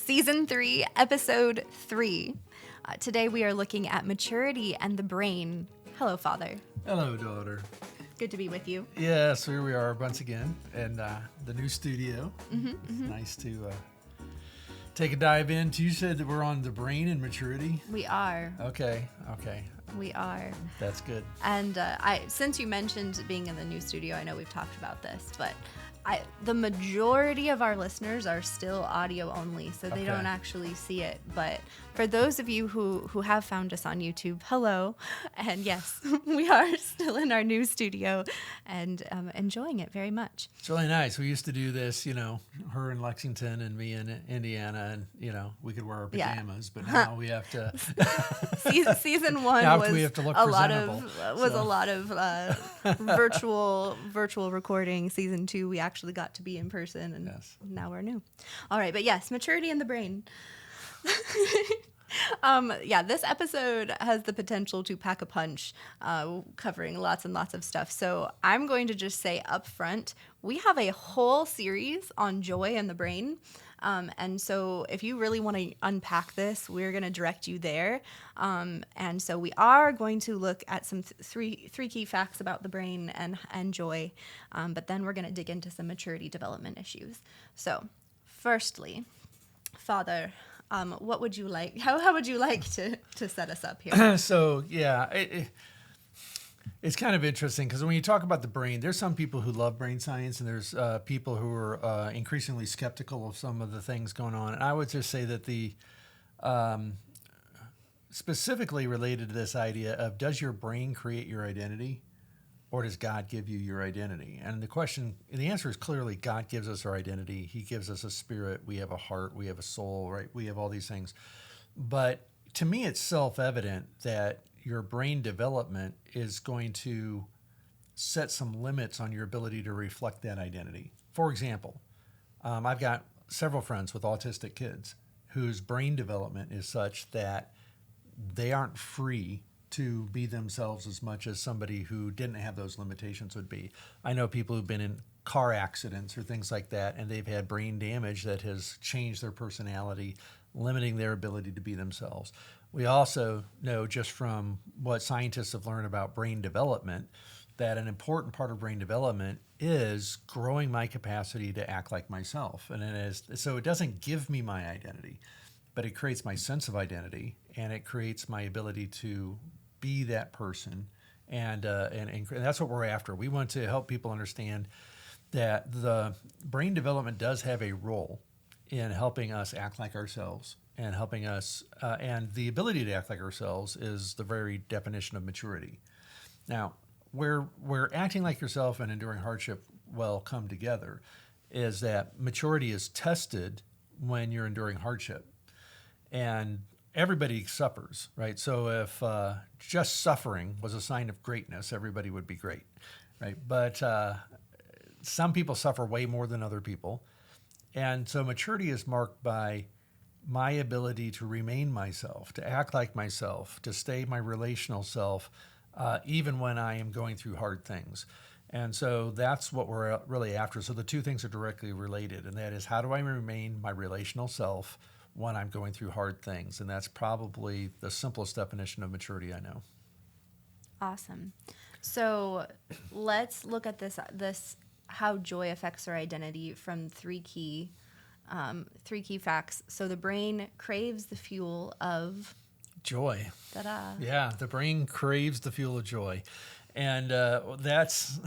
Season 3, Episode 3. Today we are looking at maturity and the brain. Hello, Father. Hello, daughter. Good to be with you. Yes, here we are once again in the new studio. It's nice to take a dive into. You said that we're on the brain and maturity. We are. Okay. We are. That's good. And since you mentioned being in the new studio, I know we've talked about this, but the majority of our listeners are still audio only, so they don't actually see it. But for those of you who have found us on YouTube, hello. And yes, we are still in our new studio and enjoying it very much. It's really nice. We used to do this, her in Lexington and me in Indiana, and, we could wear our pajamas, but now we have to... Season 1 now was we have to look a lot of virtual recording. Season 2, we actually got to be in person, and now we're new. All right, but yes, maturity in the brain. This episode has the potential to pack a punch, covering lots and lots of stuff. So I'm going to just say up front, we have a whole series on joy and the brain. And so if you really want to unpack this, we're going to direct you there. And so we are going to look at some three key facts about the brain and joy. But then we're going to dig into some maturity development issues. So firstly, Father, what would you like? How would you like to set us up here? So, it's kind of interesting because when you talk about the brain, there's some people who love brain science, and there's people who are increasingly skeptical of some of the things going on. And I would just say that the specifically related to this idea of, does your brain create your identity, or does God give you your identity? And the answer is clearly God gives us our identity. He gives us a spirit. We have a heart. We have a soul, right? We have all these things. But to me, it's self-evident that your brain development is going to set some limits on your ability to reflect that identity. For example, I've got several friends with autistic kids whose brain development is such that they aren't free to be themselves as much as somebody who didn't have those limitations would be. I know people who've been in car accidents or things like that, and they've had brain damage that has changed their personality, limiting their ability to be themselves. We also know, just from what scientists have learned about brain development, that an important part of brain development is growing my capacity to act like myself. And so it doesn't give me my identity, but it creates my sense of identity, and it creates my ability to be that person. And that's what we're after. We want to help people understand that the brain development does have a role in helping us act like ourselves, and helping us, and the ability to act like ourselves is the very definition of maturity. Now, where acting like yourself and enduring hardship well come together is that maturity is tested when you're enduring hardship. And everybody suffers, right? So if just suffering was a sign of greatness, everybody would be great, right? But some people suffer way more than other people. And so maturity is marked by my ability to remain myself, to act like myself, to stay my relational self, even when I am going through hard things. And so that's what we're really after. So the two things are directly related, and that is, how do I remain my relational self when I'm going through hard things? And that's probably the simplest definition of maturity I know. Awesome. So let's look at this how joy affects our identity from three key facts. So the brain craves the fuel of joy. Ta-da. Yeah, the brain craves the fuel of joy. And that's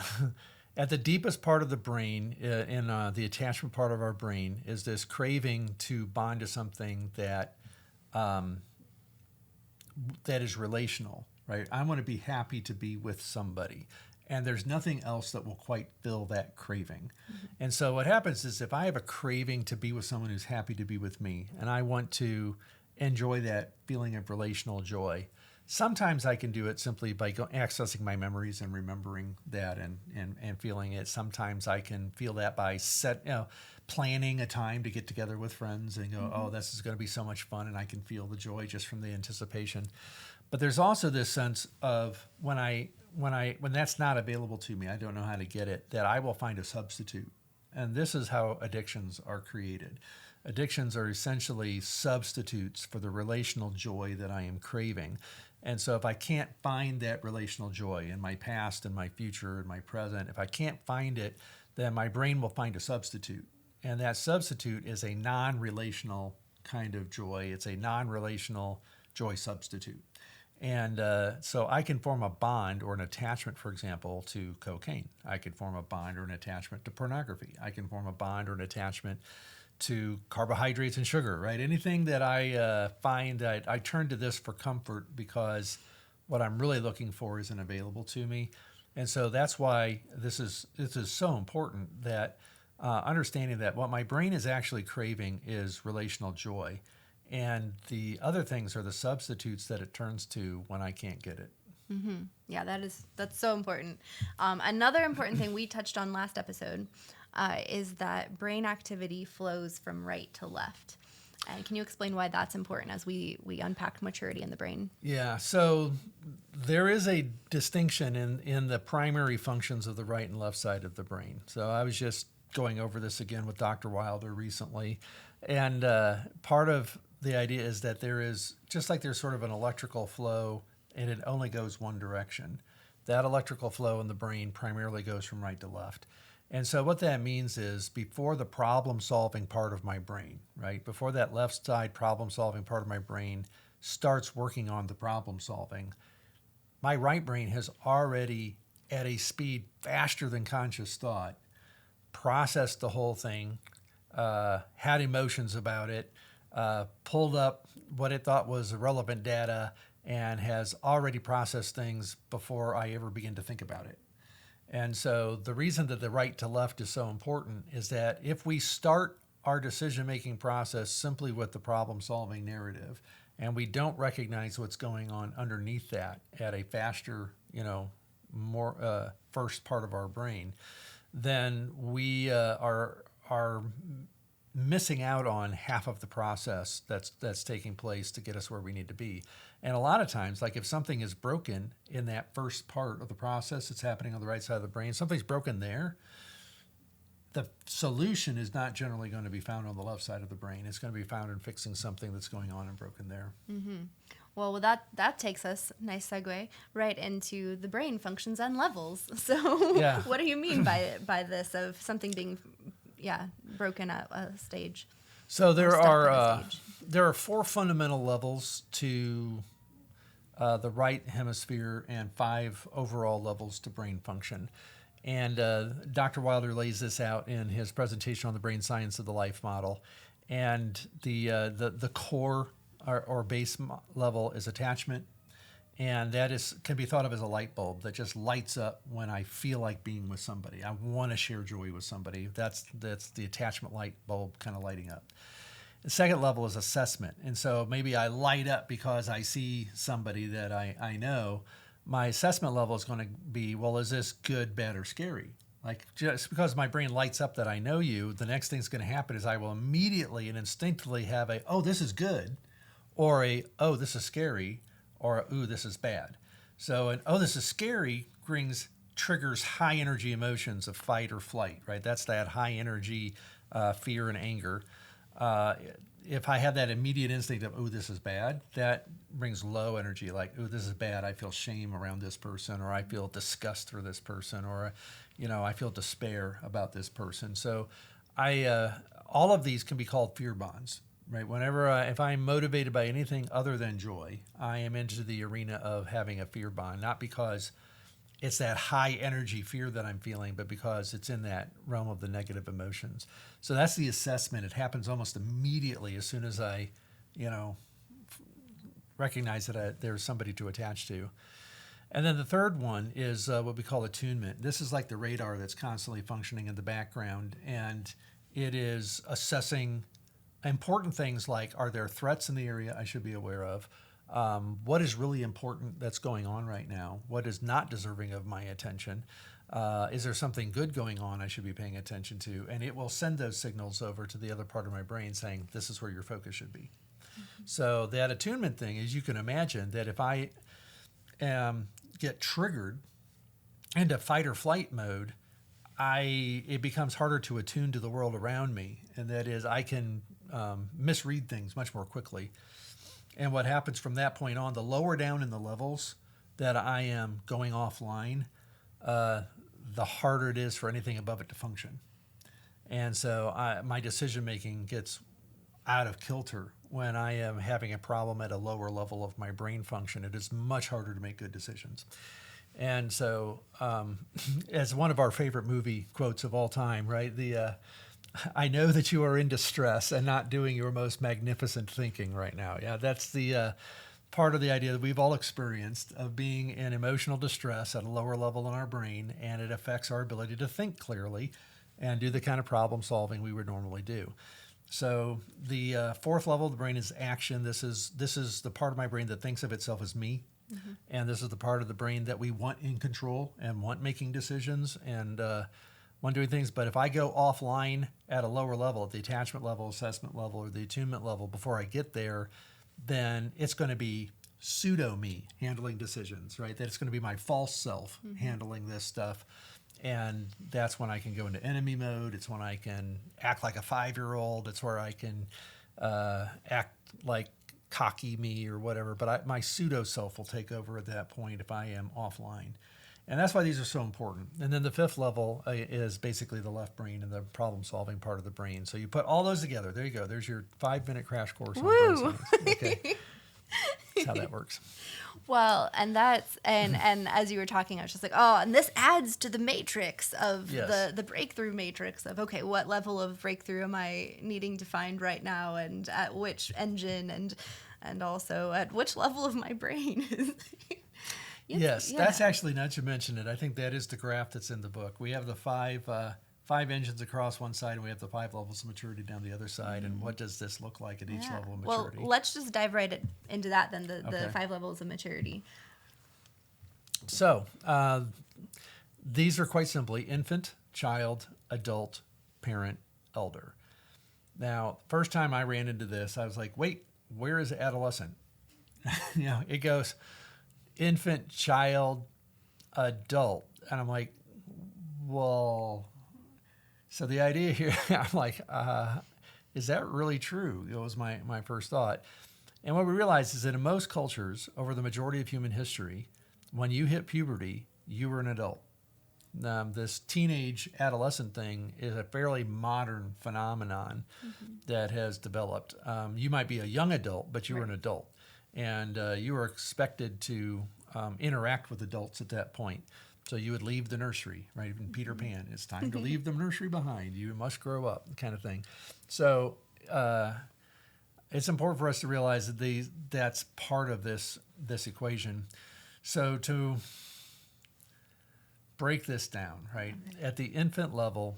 at the deepest part of the brain, in the attachment part of our brain, is this craving to bond to something that is relational, right? I want to be happy to be with somebody. And there's nothing else that will quite fill that craving. Mm-hmm. And so what happens is, if I have a craving to be with someone who's happy to be with me, and I want to enjoy that feeling of relational joy, sometimes I can do it simply by accessing my memories and remembering that and feeling it. Sometimes I can feel that by planning a time to get together with friends and go, oh, this is going to be so much fun, and I can feel the joy just from the anticipation. But there's also this sense of when that's not available to me, I don't know how to get it, that I will find a substitute. And this is how addictions are created. Addictions are essentially substitutes for the relational joy that I am craving. And so if I can't find that relational joy in my past and my future and my present, if I can't find it, then my brain will find a substitute. And that substitute is a non relational kind of joy, it's a non relational joy substitute. And so I can form a bond or an attachment, for example, to cocaine. I could form a bond or an attachment to pornography. I can form a bond or an attachment to carbohydrates and sugar, right? Anything that I find that I turn to this for comfort because what I'm really looking for isn't available to me. And so that's why this is so important that understanding that what my brain is actually craving is relational joy. And the other things are the substitutes that it turns to when I can't get it. Yeah, that's so important. Another important thing we touched on last episode is that brain activity flows from right to left. And can you explain why that's important as we unpack maturity in the brain? Yeah, so there is a distinction in the primary functions of the right and left side of the brain. So I was just going over this again with Dr. Wilder recently. And part of the idea is that there is, just like there's sort of an electrical flow and it only goes one direction, that electrical flow in the brain primarily goes from right to left. And so what that means is before the problem solving part of my brain, right, before that left side problem solving part of my brain starts working on the problem solving, my right brain has already, at a speed faster than conscious thought, processed the whole thing, had emotions about it, pulled up what it thought was relevant data, and has already processed things before I ever begin to think about it. And so the reason that the right to left is so important is that if we start our decision-making process simply with the problem-solving narrative, and we don't recognize what's going on underneath that at a faster, more first part of our brain, then we are missing out on half of the process that's taking place to get us where we need to be. And a lot of times, like if something is broken in that first part of the process that's happening on the right side of the brain, something's broken there, the solution is not generally going to be found on the left side of the brain. It's going to be found in fixing something that's going on and broken there. Mm-hmm. Well, that takes us, nice segue, right into the brain functions and levels. So Yeah. What do you mean by this of something being broken at a stage? So there are there are 4 fundamental levels to the right hemisphere and 5 overall levels to brain function. And Dr. Wilder lays this out in his presentation on the brain science of the life model. And the core or base level is attachment. And that can be thought of as a light bulb that just lights up when I feel like being with somebody. I want to share joy with somebody. That's the attachment light bulb kind of lighting up. The second level is assessment. And so maybe I light up because I see somebody that I know. My assessment level is going to be, well, is this good, bad, or scary? Like just because my brain lights up that I know you, the next thing's going to happen is I will immediately and instinctively have a, oh, this is good, or a, oh, this is scary, or ooh, this is bad. So an, oh, this is scary triggers high energy emotions of fight or flight, right? That's that high energy fear and anger. If I have that immediate instinct of, oh, this is bad, that brings low energy, like, oh, this is bad. I feel shame around this person, or I feel disgust for this person, or, I feel despair about this person. So all of these can be called fear bonds. Right. Whenever, if I'm motivated by anything other than joy, I am into the arena of having a fear bond, not because it's that high energy fear that I'm feeling, but because it's in that realm of the negative emotions. So that's the assessment. It happens almost immediately as soon as I, recognize that there's somebody to attach to. And then the third one is what we call attunement. This is like the radar that's constantly functioning in the background, and it is assessing important things like, are there threats in the area I should be aware of? What is really important that's going on right now? What is not deserving of my attention? Is there something good going on I should be paying attention to? And it will send those signals over to the other part of my brain saying, this is where your focus should be. Mm-hmm. So that attunement thing is, you can imagine that if I get triggered into fight or flight mode, it becomes harder to attune to the world around me. And that is, I can misread things much more quickly. And what happens from that point on, the lower down in the levels that I am going offline, the harder it is for anything above it to function. And so my decision making gets out of kilter when I am having a problem at a lower level of my brain function. It is much harder to make good decisions. And so, as one of our favorite movie quotes of all time, right? I know that you are in distress and not doing your most magnificent thinking right now. Yeah, that's the part of the idea that we've all experienced of being in emotional distress at a lower level in our brain, and it affects our ability to think clearly and do the kind of problem solving we would normally do. So the fourth level of the brain is action. This is the part of my brain that thinks of itself as me. Mm-hmm. And this is the part of the brain that we want in control and want making decisions and want doing things. But if I go offline at a lower level, at the attachment level, assessment level, or the attunement level before I get there, then it's going to be pseudo me handling decisions, right? That it's going to be my false self handling this stuff. And that's when I can go into enemy mode. It's when I can act like a 5-year-old. It's where I can act like cocky me or whatever. But my pseudo self will take over at that point if I am offline. And that's why these are so important. And then the fifth level is basically the left brain and the problem-solving part of the brain. So you put all those together. There you go. There's your 5-minute crash course on brain science. Okay. That's how that works. Well, and as you were talking, I was just like, oh, and this adds to the matrix of the breakthrough matrix of, okay, what level of breakthrough am I needing to find right now, and at which engine, and also at which level of my brain is. Yes, that's actually, not to mention it, I think that is the graph that's in the book. We have the five engines across one side, and we have the 5 levels of maturity down the other side. And what does this look like at each level of maturity? Well, let's just dive right into that then, the 5 levels of maturity. So these are quite simply infant, child, adult, parent, elder. Now, first time I ran into this, I was like, wait, where is adolescent? It goes infant, child, adult. And I'm like, well, so the idea here, I'm like, is that really true? It was my first thought. And what we realized is that in most cultures, over the majority of human history, when you hit puberty, you were an adult. This teenage adolescent thing is a fairly modern phenomenon that has developed. You might be a young adult, but you were an adult. And you were expected to interact with adults at that point. So you would leave the nursery, right? Even Peter Pan, it's time to leave the nursery behind. You must grow up, kind of thing. So it's important for us to realize that that's part of this equation. So to break this down, right? At the infant level,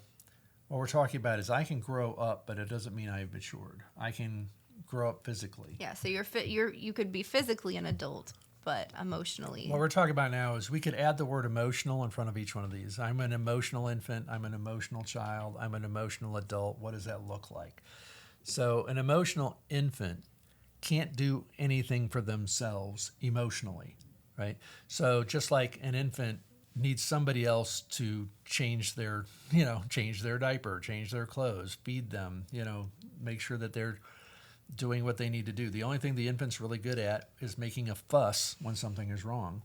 what we're talking about is I can grow up, but it doesn't mean I've matured. I can grow up physically. Yeah, so you could be physically an adult, but emotionally. What we're talking about now is we could add the word emotional in front of each one of these. I'm an emotional infant. I'm an emotional child. I'm an emotional adult. What does that look like? So an emotional infant can't do anything for themselves emotionally, right? So just like an infant needs somebody else to change their diaper, change their clothes, feed them, make sure that they're doing what they need to do. The only thing the infant's really good at is making a fuss when something is wrong.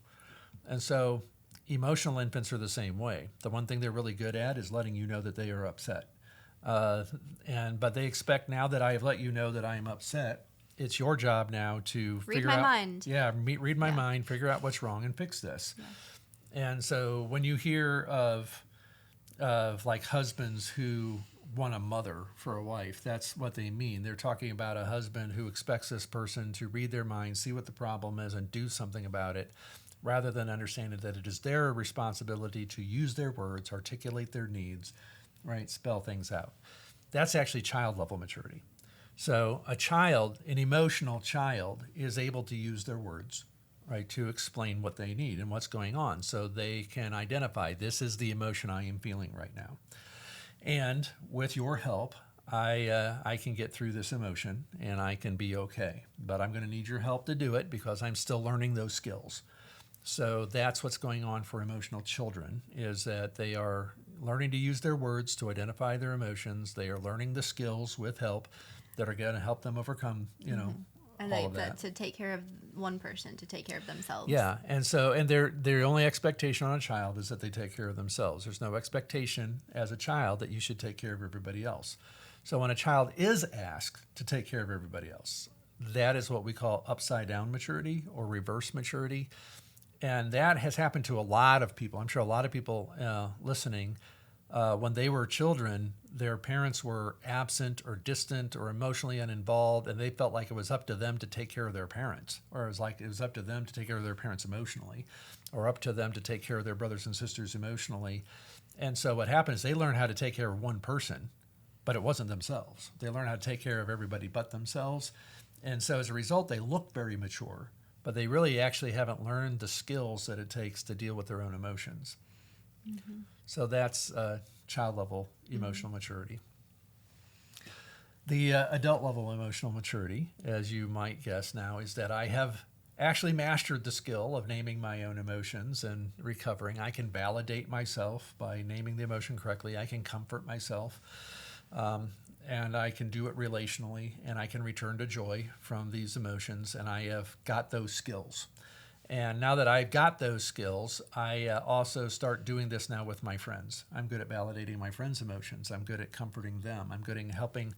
And so emotional infants are the same way. The one thing they're really good at is letting you know that they are upset. But they expect, now that I have let you know that I am upset, it's your job now to figure out. Read my mind. Yeah, read my mind, figure out what's wrong, and fix this. Yeah. And so when you hear of like husbands who want a mother for a wife, that's what they mean. They're talking about a husband who expects this person to read their mind, see what the problem is, and do something about it, rather than understanding that it is their responsibility to use their words, articulate their needs, right, spell things out. That's actually child level maturity. So an emotional child is able to use their words, right, to explain what they need and what's going on, so they can identify, this is the emotion I am feeling right now. And with your help, I can get through this emotion and I can be okay. But I'm going to need your help to do it because I'm still learning those skills. So that's what's going on for emotional children, is that they are learning to use their words to identify their emotions. They are learning the skills with help. that are going to help them overcome, And all of that. to take care of one person, to take care of themselves. Yeah, and so their only expectation on a child is that they take care of themselves. There's no expectation as a child that you should take care of everybody else. So when a child is asked to take care of everybody else, that is what we call upside down maturity or reverse maturity. And that has happened to a lot of people. I'm sure a lot of people listening, when they were children, their parents were absent or distant or emotionally uninvolved, and they felt like it was up to them to take care of their parents, or it was like it was up to them to take care of their parents emotionally, or up to them to take care of their brothers and sisters emotionally. And so what happened is they learned how to take care of one person, but it wasn't themselves. They learned how to take care of everybody but themselves. And so as a result, they look very mature, but they really actually haven't learned the skills that it takes to deal with their own emotions. Mm-hmm. So that's child level emotional maturity. The adult level emotional maturity, as you might guess now, is that I have actually mastered the skill of naming my own emotions and recovering. I can validate myself by naming the emotion correctly. I can comfort myself. And I can do it relationally, and I can return to joy from these emotions, and I have got those skills. And now that I've got those skills, I also start doing this now with my friends. I'm good at validating my friends' emotions. I'm good at comforting them. I'm good at helping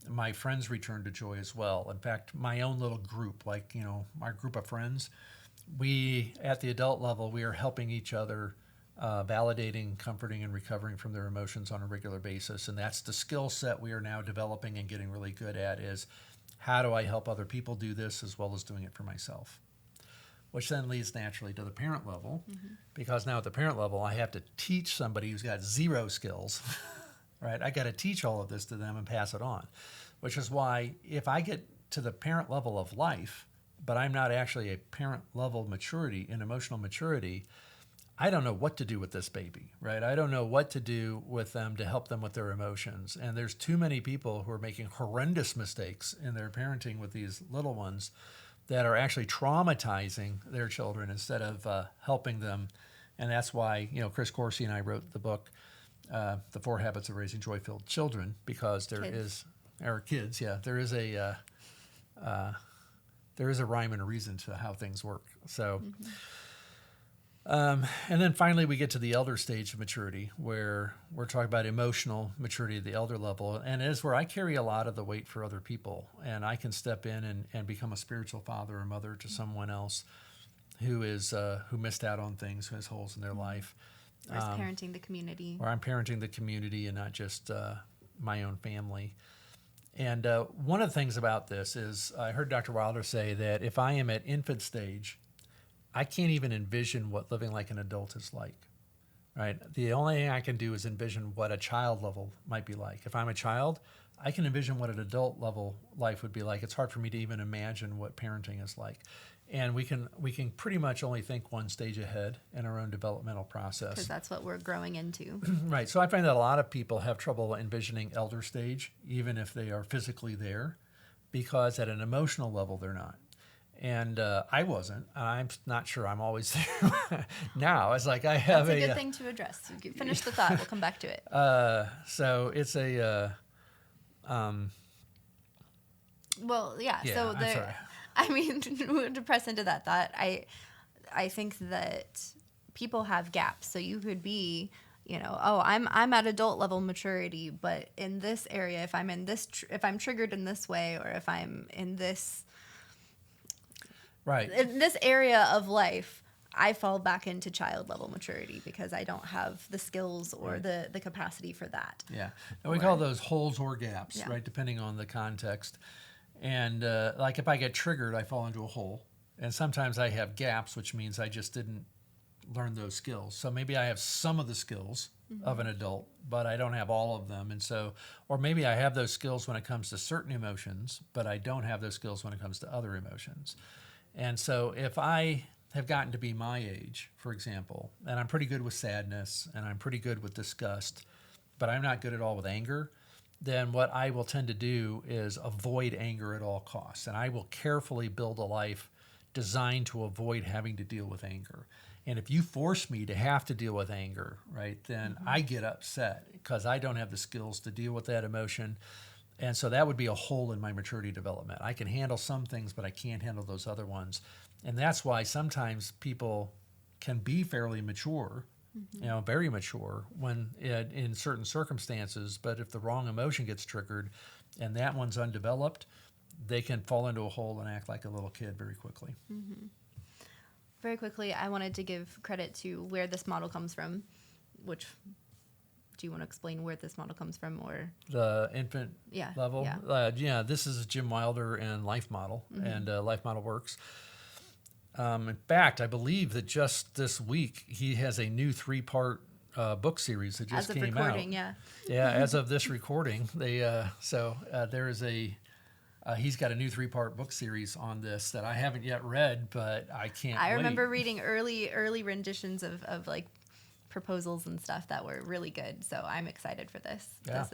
my friends return to joy as well. In fact, my own little group, like, our group of friends, we, at the adult level, we are helping each other validating, comforting, and recovering from their emotions on a regular basis. And that's the skill set we are now developing and getting really good at is how do I help other people do this as well as doing it for myself? Which then leads naturally to the parent level, because now at the parent level, I have to teach somebody who's got zero skills, right? I got to teach all of this to them and pass it on, which is why if I get to the parent level of life, but I'm not actually a parent level maturity in emotional maturity, I don't know what to do with this baby, right? I don't know what to do with them to help them with their emotions. And there's too many people who are making horrendous mistakes in their parenting with these little ones that are actually traumatizing their children instead of helping them. And that's why, Chris Corsi and I wrote the book, The 4 Habits of Raising Joy-Filled Children, because there is a rhyme and a reason to how things work. So. And then finally, we get to the elder stage of maturity, where we're talking about emotional maturity at the elder level. And it is where I carry a lot of the weight for other people. And I can step in and become a spiritual father or mother to someone else who missed out on things, who has holes in their life. Or is parenting the community. Or I'm parenting the community and not just my own family. And one of the things about this is I heard Dr. Wilder say that if I am at infant stage, I can't even envision what living like an adult is like, right? The only thing I can do is envision what a child level might be like. If I'm a child, I can envision what an adult level life would be like. It's hard for me to even imagine what parenting is like. And we can pretty much only think one stage ahead in our own developmental process. Because that's what we're growing into. Right. So I find that a lot of people have trouble envisioning elder stage, even if they are physically there, because at an emotional level, they're not. And I wasn't. I'm not sure I'm always there now. It's like I have That's a good thing to address. You can finish the thought. We'll come back to it. So it's a. Well, yeah. So I'm sorry. I mean, to press into that thought, I think that people have gaps. So you could be, I'm at adult level maturity, but in this area, if I'm in this, if I'm triggered in this way, or if I'm in this. Right. In this area of life, I fall back into child level maturity because I don't have the skills or the capacity for that. Yeah. And we call those holes or gaps, right, depending on the context. And like if I get triggered, I fall into a hole. And sometimes I have gaps, which means I just didn't learn those skills. So maybe I have some of the skills of an adult, but I don't have all of them. And so, or maybe I have those skills when it comes to certain emotions, but I don't have those skills when it comes to other emotions. And so if I have gotten to be my age, for example, and I'm pretty good with sadness and I'm pretty good with disgust, but I'm not good at all with anger, then what I will tend to do is avoid anger at all costs. And I will carefully build a life designed to avoid having to deal with anger. And if you force me to have to deal with anger, right, then I get upset because I don't have the skills to deal with that emotion. And so that would be a hole in my maturity development. I can handle some things, but I can't handle those other ones. And that's why sometimes people can be fairly mature, very mature when in certain circumstances. But if the wrong emotion gets triggered and that one's undeveloped, they can fall into a hole and act like a little kid very quickly. Very quickly, I wanted to give credit to where this model comes from, which... Do you want to explain where this model comes from, or the infant level? Yeah. This is Jim Wilder and Life Model, and Life Model Works. In fact, I believe that just this week he has a new 3-part book series that just came out. Yeah, as of this recording, there is he's got a new 3-part book series on this that I haven't yet read, but I can't. I remember reading early renditions of like proposals and stuff that were really good, so I'm excited for this. Yeah.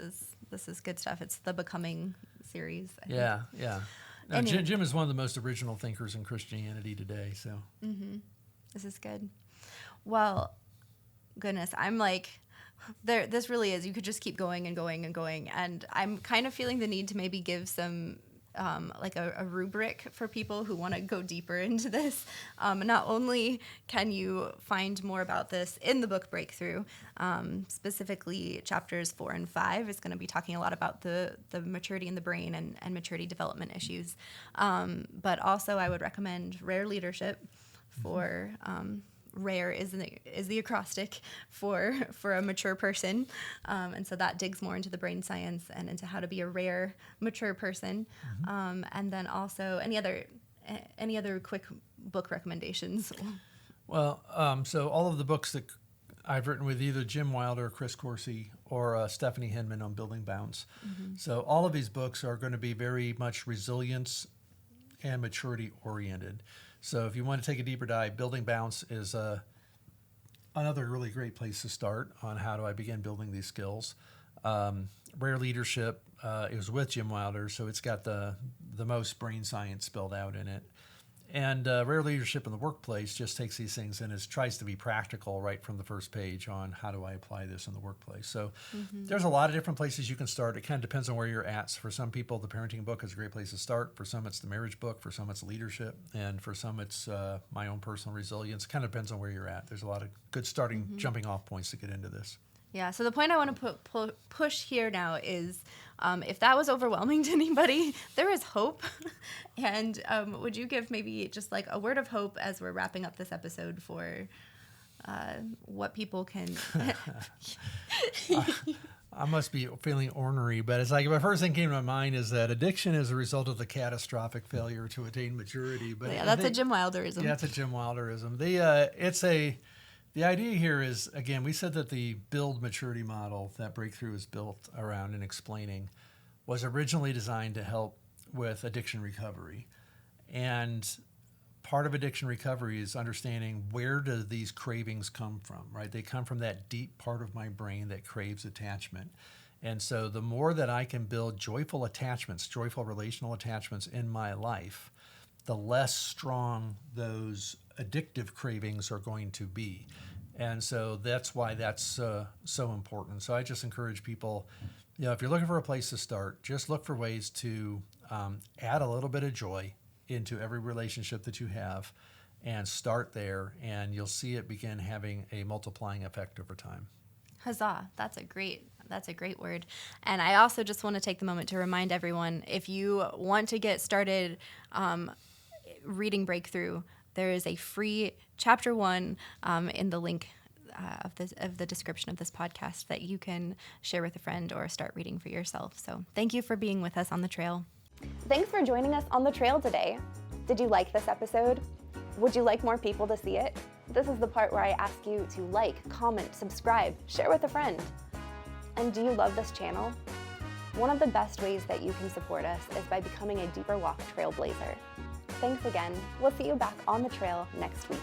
This is good stuff. It's the Becoming series, I think. Yeah. Now, Jim is one of the most original thinkers in Christianity today, so This is good. Well, goodness, I'm like, this really is, you could just keep going and going and going, and I'm kind of feeling the need to maybe give some like a rubric for people who want to go deeper into this. Not only can you find more about this in the book Breakthrough, specifically chapters 4 and 5 is going to be talking a lot about the maturity in the brain and maturity development issues. But also I would recommend Rare Leadership for... Rare is the acrostic for a mature person, and so that digs more into the brain science and into how to be a rare, mature person. And then also any other quick book recommendations? Well, so all of the books that I've written with either Jim Wilder, Chris Corsi, or Stephanie Hinman on Building Bounce. So all of these books are going to be very much resilience and maturity oriented. So if you want to take a deeper dive, Building Bounce is another really great place to start on how do I begin building these skills. Rare Leadership is with Jim Wilder, so it's got the most brain science spelled out in it. And Rare Leadership in the Workplace just takes these things and tries to be practical right from the first page on how do I apply this in the workplace. So there's a lot of different places you can start. It kind of depends on where you're at. So for some people, the parenting book is a great place to start. For some, it's the marriage book. For some, it's leadership. And for some, it's my own personal resilience. It kind of depends on where you're at. There's a lot of good starting, jumping off points to get into this. Yeah, so the point I want to push here now is if that was overwhelming to anybody, there is hope. And would you give maybe just like a word of hope as we're wrapping up this episode for what people can... I must be feeling ornery, but it's like the first thing came to my mind is that addiction is a result of the catastrophic failure to attain maturity. But yeah, that's a Jim Wilderism. Yeah, that's a Jim Wilderism. The idea here is, again, we said that the build maturity model that Breakthrough is built around and explaining was originally designed to help with addiction recovery. And part of addiction recovery is understanding where do these cravings come from, right? They come from that deep part of my brain that craves attachment. And so the more that I can build joyful attachments, joyful relational attachments in my life, the less strong those addictive cravings are going to be. And so that's why that's so important. So I just encourage people, if you're looking for a place to start, just look for ways to add a little bit of joy into every relationship that you have and start there, and you'll see it begin having a multiplying effect over time. Huzzah. That's a great word. And I also just want to take the moment to remind everyone, if you want to get started reading Breakthrough, there is a free chapter 1 in the link of the description of this podcast that you can share with a friend or start reading for yourself. So thank you for being with us on the trail. Thanks for joining us on the trail today. Did you like this episode? Would you like more people to see it? This is the part where I ask you to like, comment, subscribe, share with a friend. And do you love this channel? One of the best ways that you can support us is by becoming a Deeper Walk Trailblazer. Thanks again. We'll see you back on the trail next week.